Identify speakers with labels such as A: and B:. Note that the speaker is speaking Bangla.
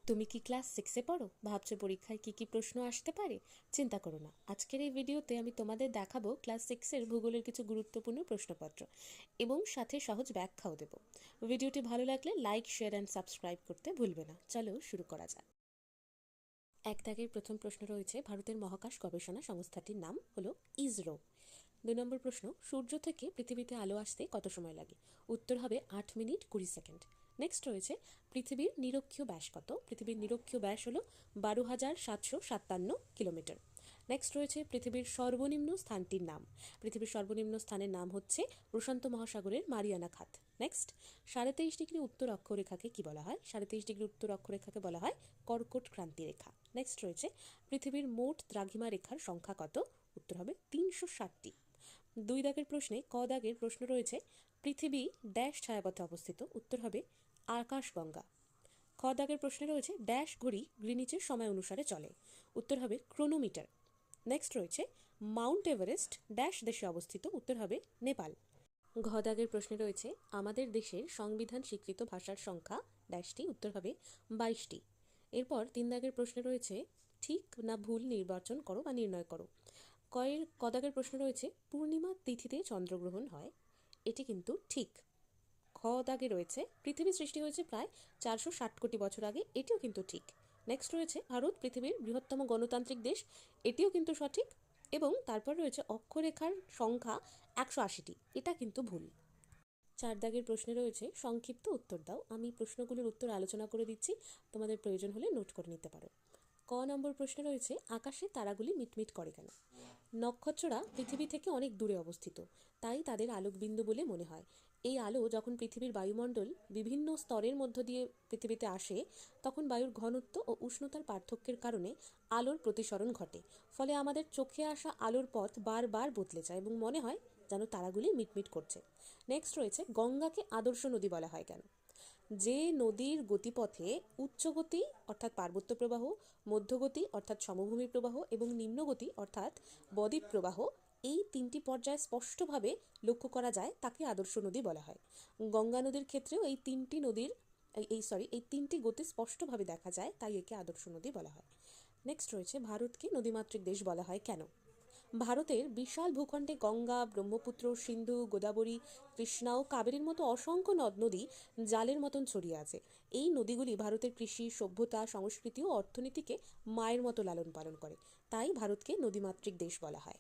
A: তুমি কি ক্লাস 6-এ পড়ো? ভাবছো পরীক্ষায় কি কি প্রশ্ন আসতে পারে? চিন্তা করো না, আজকের এই ভিডিওতে আমি তোমাদের দেখাবো ক্লাস 6-এর ভূগোলের কিছু গুরুত্বপূর্ণ প্রশ্নপত্র এবং সাথে সহজ ব্যাখ্যাও দেব। ভিডিওটি ভালো লাগলে লাইক, শেয়ার অ্যান্ড সাবস্ক্রাইব করতে ভুলবে না। চলো শুরু করা যাক। এক দাগের প্রথম প্রশ্ন রয়েছে, ভারতের মহাকাশ গবেষণা সংস্থাটির নাম হলো ইসরো। 2 নম্বর প্রশ্ন, সূর্য থেকে পৃথিবীতে আলো আসতে কত সময় লাগে? উত্তর হবে 8 মিনিট 20 সেকেন্ড। নেক্সট রয়েছে, পৃথিবীর নিরক্ষীয় ব্যাস কত? পৃথিবীর নিরক্ষীয় ব্যাস হলো 12,757 কিলোমিটার। নেক্সট রয়েছে, পৃথিবীর সর্বনিম্ন স্থানটির নাম। পৃথিবীর সর্বনিম্ন স্থানের নাম হচ্ছে প্রশান্ত মহাসাগরের মারিয়ানা খাত। নেক্সট, 23.5 ডিগ্রি উত্তর অক্ষরেখাকে কি বলা হয়? 23.5 ডিগ্রি উত্তর অক্ষরেখাকে বলা হয় কর্কট ক্রান্তি রেখা। নেক্সট রয়েছে, পৃথিবীর মোট দ্রাঘিমা রেখার সংখ্যা কত? উত্তর হবে 360টি। 2 দাগের প্রশ্নে ক দাগের প্রশ্ন রয়েছে, পৃথিবী ড্যাশ ছায়াপথে অবস্থিত? উত্তর হবে আকাশগঙ্গা। খ দাগের প্রশ্নে রয়েছে, ড্যাশ ঘড়ি গ্রিনিচের সময় অনুসারে চলে? উত্তর হবে ক্রোনোমিটার। নেক্সট রয়েছে, মাউন্ট এভারেস্ট ড্যাশ দেশে অবস্থিত? উত্তর হবে নেপাল। ঘ দাগের প্রশ্নে রয়েছে, আমাদের দেশের সংবিধান স্বীকৃত ভাষার সংখ্যা ড্যাশটি? উত্তর হবে 22টি। এরপর 3 দাগের প্রশ্নে রয়েছে, ঠিক না ভুল নির্বাচন করো বা নির্ণয় করো। ক দাগের প্রশ্ন রয়েছে, পূর্ণিমা তিথিতে চন্দ্রগ্রহণ হয়? এটি কিন্তু ঠিক। খ দাগে রয়েছে, পৃথিবী সৃষ্টি হয়েছে প্রায় 460 কোটি বছর আগে? এটিও কিন্তু ঠিক। নেক্সট রয়েছে, ভারত পৃথিবীর বৃহত্তম গণতান্ত্রিক দেশ? এটিও কিন্তু সঠিক। এবং তারপর রয়েছে, অক্ষরেখার সংখ্যা 180টি? এটা কিন্তু ভুল। 4 দাগের প্রশ্নে রয়েছে, সংক্ষিপ্ত উত্তর দাও। আমি প্রশ্নগুলোর উত্তর আলোচনা করে দিচ্ছি, তোমাদের প্রয়োজন হলে নোট করে নিতে পারো। ক নম্বর প্রশ্নে রয়েছে, আকাশে তারাগুলি মিটমিট করে কেন? নক্ষত্ররা পৃথিবী থেকে অনেক দূরে অবস্থিত, তাই তাদের আলোকবিন্দু বলে মনে হয়। এই আলো যখন পৃথিবীর বায়ুমণ্ডল বিভিন্ন স্তরের মধ্য দিয়ে পৃথিবীতে আসে, তখন বায়ুর ঘনত্ব ও উষ্ণতার পার্থক্যের কারণে আলোর প্রতিসরণ ঘটে। ফলে আমাদের চোখে আসা আলোর পথ বারবার বদলে যায় এবং মনে হয় যেন তারাগুলি মিটমিট করছে। নেক্সট রয়েছে, গঙ্গাকে আদর্শ নদী বলা হয় কেন? যে নদীর গতিপথে উচ্চগতি অর্থাৎ পার্বত্য প্রবাহ, মধ্যগতি অর্থাৎ সমভূমি প্রবাহ এবং নিম্নগতি অর্থাৎ বদ্বীপ প্রবাহ, এই 3টি পর্যায়ে স্পষ্টভাবে লক্ষ্য করা যায়, তাকে আদর্শ নদী বলা হয়। গঙ্গা নদীর ক্ষেত্রেও এই 3টি গতি স্পষ্টভাবে দেখা যায়, তাই একে আদর্শ নদী বলা হয়। নেক্সট রয়েছে, ভারতকে নদীমাতৃক দেশ বলা হয় কেন? ভারতের বিশাল ভূখণ্ডে গঙ্গা, ব্রহ্মপুত্র, সিন্ধু, গোদাবরী, কৃষ্ণা ও কাবেরীর মতো অসংখ্য নদ নদী জালের মতন ছড়িয়ে আছে। এই নদীগুলি ভারতের কৃষি, সভ্যতা, সংস্কৃতি ও অর্থনীতিকে মায়ের মতো লালন পালন করে, তাই ভারতকে নদীমাতৃক দেশ বলা হয়।